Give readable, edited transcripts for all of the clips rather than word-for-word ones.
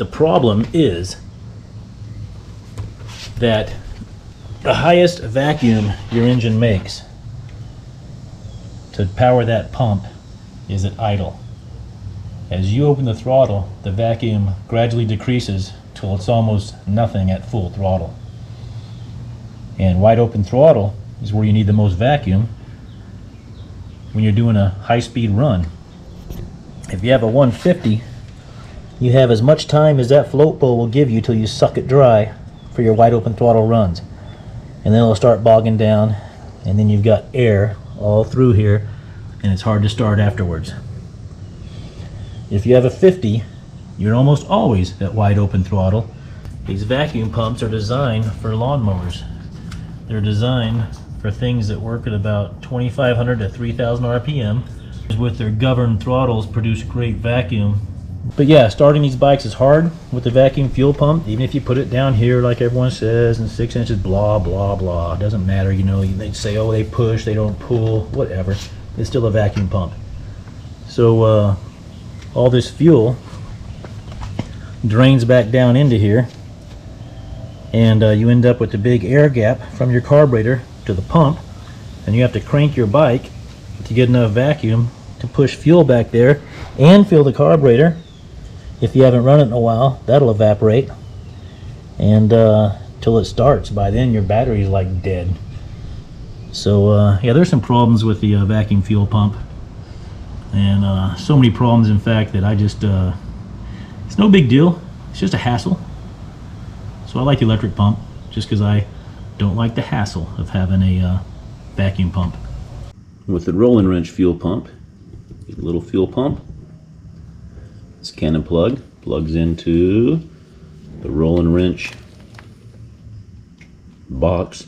The problem is that the highest vacuum your engine makes to power that pump is at idle. As you open the throttle, the vacuum gradually decreases till it's almost nothing at full throttle. And wide open throttle is where you need the most vacuum when you're doing a high-speed run. If you have a 150, you have as much time as that float bowl will give you till you suck it dry for your wide open throttle runs. And then it'll start bogging down, and then you've got air all through here, and it's hard to start afterwards. If you have a 50, you're almost always at wide open throttle. These vacuum pumps are designed for lawnmowers. They're designed for things that work at about 2,500 to 3,000 RPM. With their governed throttles, produce great vacuum. But yeah, starting these bikes is hard with the vacuum fuel pump. Even if you put it down here like everyone says, and 6 inches, blah, blah, blah. It doesn't matter, you know, they say, oh, they push, they don't pull, whatever. It's still a vacuum pump. So all this fuel drains back down into here, and you end up with a big air gap from your carburetor to the pump, and you have to crank your bike to get enough vacuum to push fuel back there and fill the carburetor. If you haven't run it in a while, that'll evaporate, and till it starts. By then your battery's like dead. So yeah, there's some problems with the vacuum fuel pump, and so many problems in fact that I just it's no big deal. It's just a hassle. So I like the electric pump just because I don't like the hassle of having a vacuum pump. With the Rolling Wrench fuel pump, get a little fuel pump. This cannon plug plugs into the Rolling Wrench box,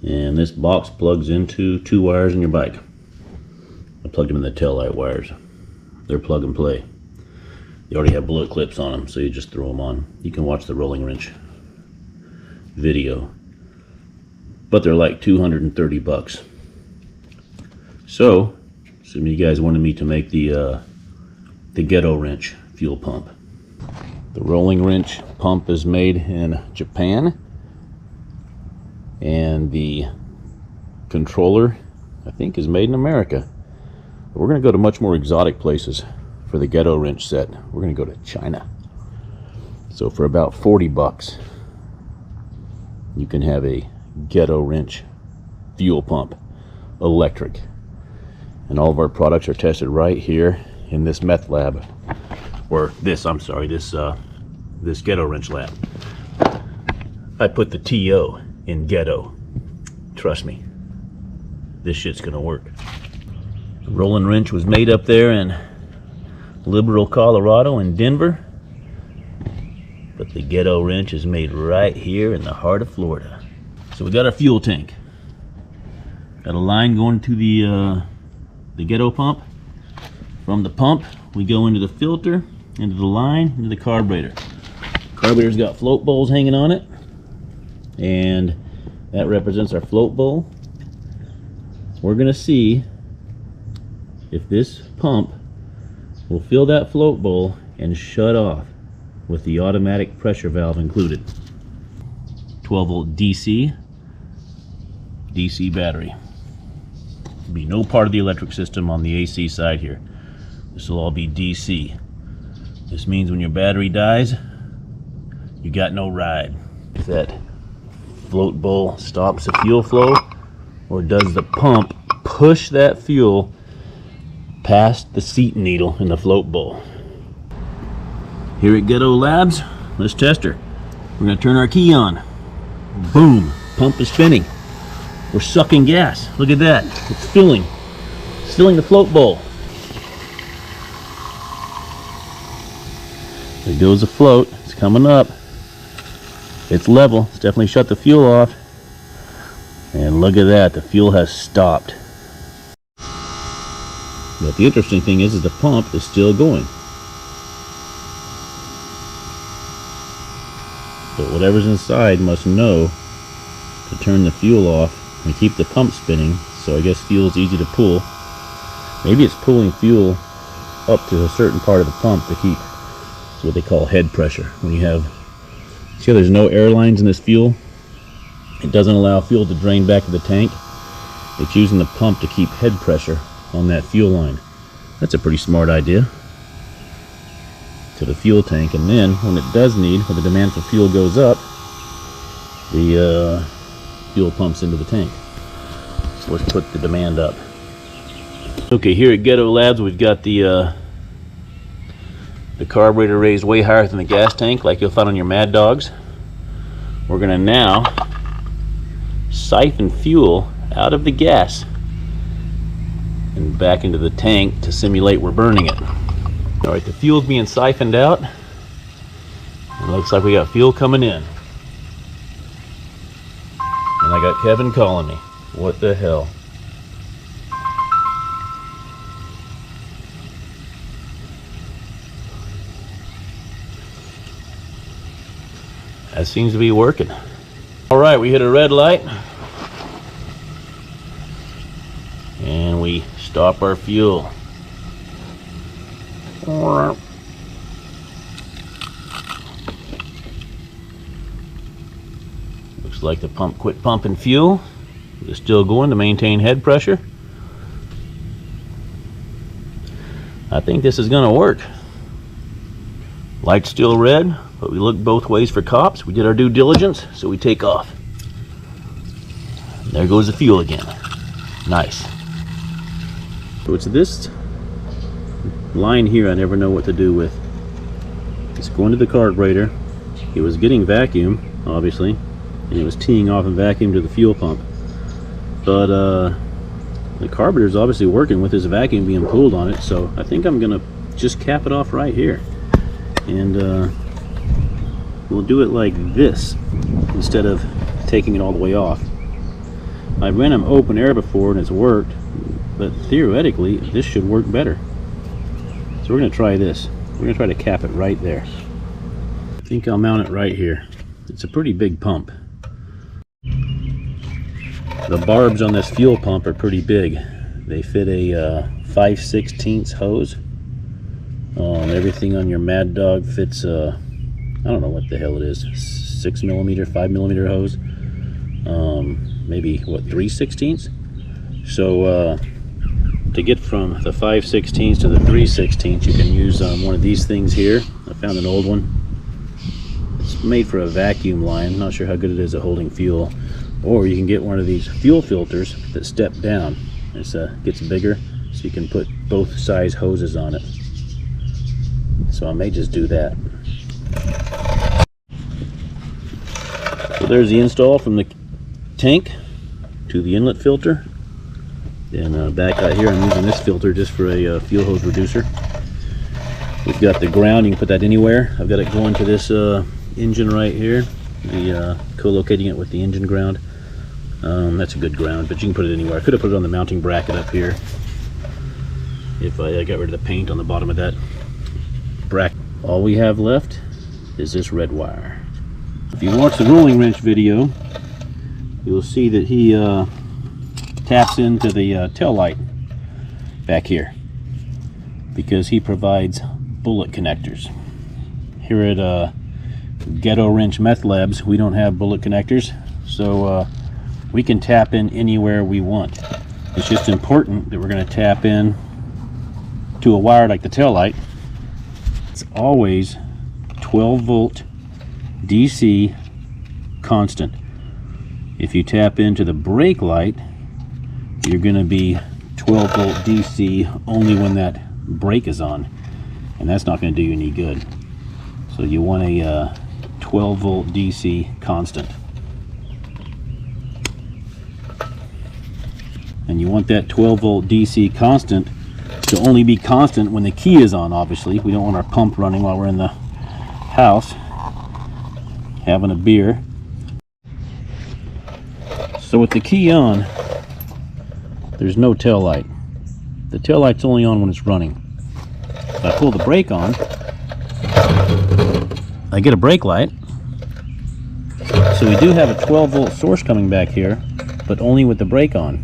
and this box plugs into 2 wires in your bike. I plugged them in the tail light wires. They're plug and play. They already have bullet clips on them, so you just throw them on. You can watch the Rolling Wrench video, but they're like 230 bucks. So, assuming you guys wanted me to make the Ghetto Wrench fuel pump. The Rolling Wrench pump is made in Japan, and the controller, I think, is made in America. But we're going to go to much more exotic places for the Ghetto Wrench set. We're going to go to China. So for about 40 bucks, you can have a Ghetto Wrench fuel pump, electric. And all of our products are tested right here in this meth lab, or this, I'm sorry, this Ghetto Wrench lab. I put the TO in ghetto. Trust me, this shit's gonna work. The Rolling Wrench was made up there in Liberal, Colorado, and Denver, but the Ghetto Wrench is made right here in the heart of Florida. So we got our fuel tank. Got a line going to the Ghetto pump. From the pump, we go into the filter, into the line, into the carburetor. Carburetor's got float bowls hanging on it, and that represents our float bowl. We're gonna see if this pump will fill that float bowl and shut off with the automatic pressure valve included. 12 volt DC battery. Be no part of the electric system on the AC side here. This will all be DC. This means when your battery dies, you got no ride. If that float bowl stops the fuel flow, or does the pump push that fuel past the seat needle in the float bowl? Here at Ghetto Labs, let's test her. We're going to turn our key on. Boom, pump is spinning. We're sucking gas. Look at that. It's filling. It's filling the float bowl. There goes the float. It's coming up. It's level. It's definitely shut the fuel off. And look at that. The fuel has stopped. But the interesting thing is the pump is still going. But whatever's inside must know to turn the fuel off and keep the pump spinning, so I guess fuel's easy to pull. Maybe it's pulling fuel up to a certain part of the pump to keep It's what they call head pressure. When you have, see how there's no air lines in this fuel? It doesn't allow fuel to drain back to the tank. It's using the pump to keep head pressure on that fuel line. That's a pretty smart idea. To the fuel tank, and then when it does need, when the demand for fuel goes up, the fuel pumps into the tank. So let's put the demand up. Okay, here at Ghetto Labs we've got the carburetor raised way higher than the gas tank, like you'll find on your Maddogs. We're going to now siphon fuel out of the gas and back into the tank to simulate we're burning it. Alright, the fuel's being siphoned out. It looks like we got fuel coming in. And I got Kevin calling me. What the hell? That seems to be working. Alright, we hit a red light. And we stop our fuel. Looks like the pump quit pumping fuel. It's still going to maintain head pressure. I think this is going to work. Light's still red, but we looked both ways for cops. We did our due diligence, so we take off. There goes the fuel again. Nice. So it's this line here I never know what to do with. It's going to the carburetor. It was getting vacuum, obviously, and it was teeing off and vacuum to the fuel pump. But the carburetor is obviously working with this vacuum being pulled on it, so I think I'm gonna just cap it off right here. And we'll do it like this instead of taking it all the way off. I ran them open air before and it's worked, but theoretically this should work better. So we're going to try this. We're going to try to cap it right there. I think I'll mount it right here. It's a pretty big pump. The barbs on this fuel pump are pretty big. They fit a 5/16 hose. Everything on your Maddog fits I don't know what the hell it is, 6mm, 5mm hose. Maybe what, 3/16? So to get from the 5/16 to the 3/16, you can use one of these things here. I found an old one. It's made for a vacuum line. Not sure how good it is at holding fuel. Or you can get one of these fuel filters that step down. It gets bigger, so you can put both size hoses on it. So I may just do that. So there's the install from the tank to the inlet filter. Then back out here I'm using this filter just for a fuel hose reducer. We've got the ground, you can put that anywhere. I've got it going to this engine right here, co-locating it with the engine ground. That's a good ground, but you can put it anywhere. I could have put it on the mounting bracket up here if I got rid of the paint on the bottom of that bracket. All we have left is this red wire. If you watch the rolling wrench video, you'll see that he taps into the tail light back here because he provides bullet connectors. Here at Ghetto Wrench Meth Labs, we don't have bullet connectors, so we can tap in anywhere we want. It's just important that we're going to tap in to a wire like the tail light. It's always 12 volt DC constant. If you tap into the brake light, you're going to be 12 volt DC only when that brake is on, and that's not going to do you any good. So you want a 12 volt DC constant, and you want that 12 volt DC constant to only be constant when the key is on. Obviously we don't want our pump running while we're in the house having a beer. So with the key on, there's no tail light. The tail light's only on when it's running. If I pull the brake on, I get a brake light. So we do have a 12 volt source coming back here, but only with the brake on.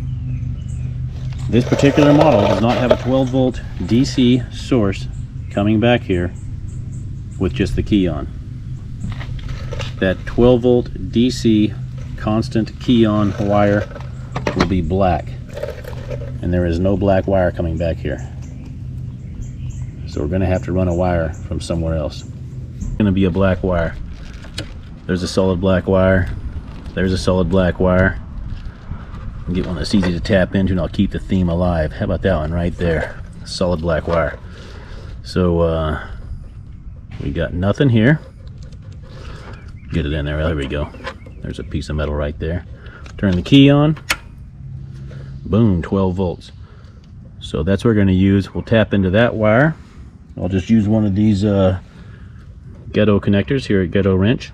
This particular model does not have a 12 volt DC source coming back here with just the key on. That 12 volt DC constant key on wire will be black, and there is no black wire coming back here. So we're going to have to run a wire from somewhere else. It's going to be a black wire. There's a solid black wire. There's a solid black wire. I'll get one that's easy to tap into, and I'll keep the theme alive. How about that one right there? Solid black wire. So we got nothing here. Get it in there. There we go. There's a piece of metal right there. Turn the key on. Boom, 12 volts. So that's what we're going to use. We'll tap into that wire. I'll just use one of these Ghetto connectors here at Ghetto Wrench.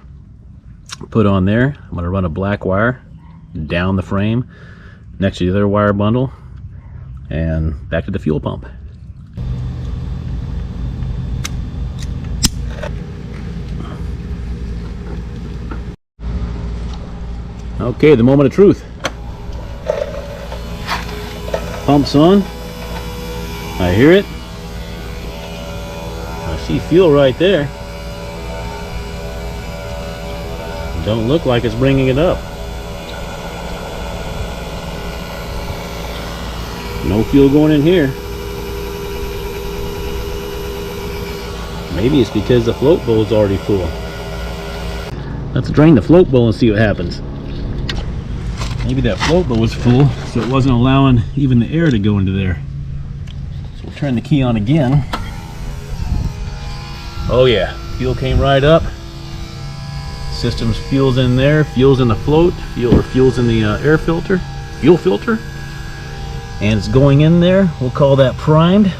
Put on there. I'm going to run a black wire down the frame next to the other wire bundle and back to the fuel pump. Okay, the moment of truth. Pump's on. I hear it. I see fuel right there. Don't look like it's bringing it up. No fuel going in here. Maybe it's because the float bowl is already full. Let's drain the float bowl and see what happens. Maybe that float bowl was full, so it wasn't allowing even the air to go into there. So we'll turn the key on again. Oh yeah, fuel came right up. System's fuel's in there, fuel's in the float, fuel's in the air filter, fuel filter, and it's going in there. We'll call that primed.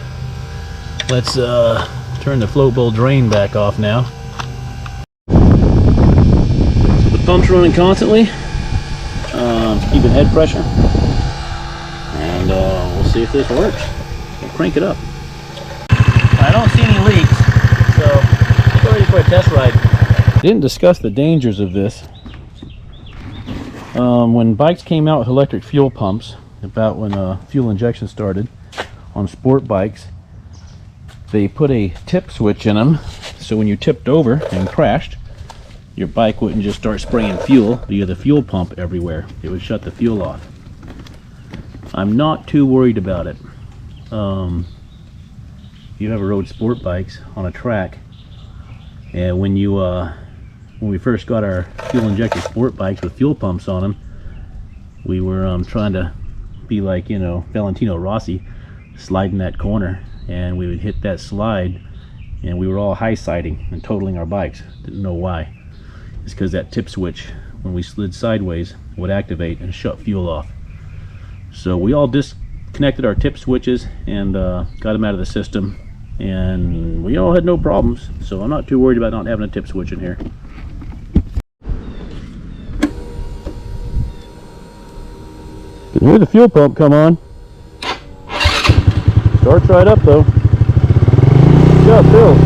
Let's turn the float bowl drain back off now. So the pump's running constantly. Keeping head pressure, and we'll see if this works. We'll crank it up. I don't see any leaks, so let's go ready for a test ride. I didn't discuss the dangers of this. When bikes came out with electric fuel pumps, about when fuel injection started on sport bikes, they put a tip switch in them, so when you tipped over and crashed, your bike wouldn't just start spraying fuel via the fuel pump everywhere. It would shut the fuel off. I'm not too worried about it. If you ever rode sport bikes on a track, and when we first got our fuel injected sport bikes with fuel pumps on them, we were trying to be like, you know, Valentino Rossi, sliding that corner, and we would hit that slide, and we were all high siding and totaling our bikes. Didn't know why. It's because that tip switch, when we slid sideways, would activate and shut fuel off. So we all disconnected our tip switches and got them out of the system, and we all had no problems. So I'm not too worried about not having a tip switch in here. Can hear the fuel pump come on. Starts right up though. Good job, Phil.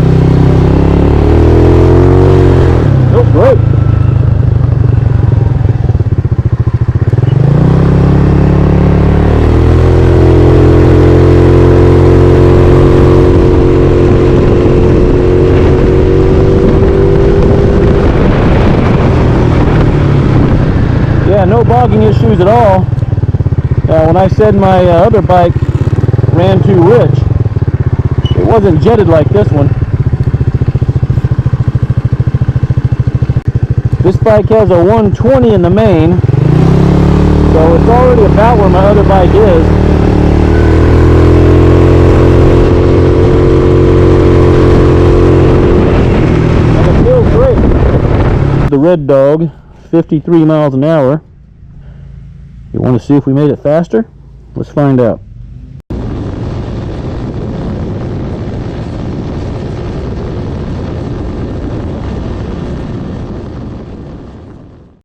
Oh, great. Yeah, no bogging issues at all. When I said my other bike ran too rich, it wasn't jetted like this one. This bike has a 120 in the main, so it's already about where my other bike is. And it feels great. The Red Dog, 53 miles an hour. You want to see if we made it faster? Let's find out.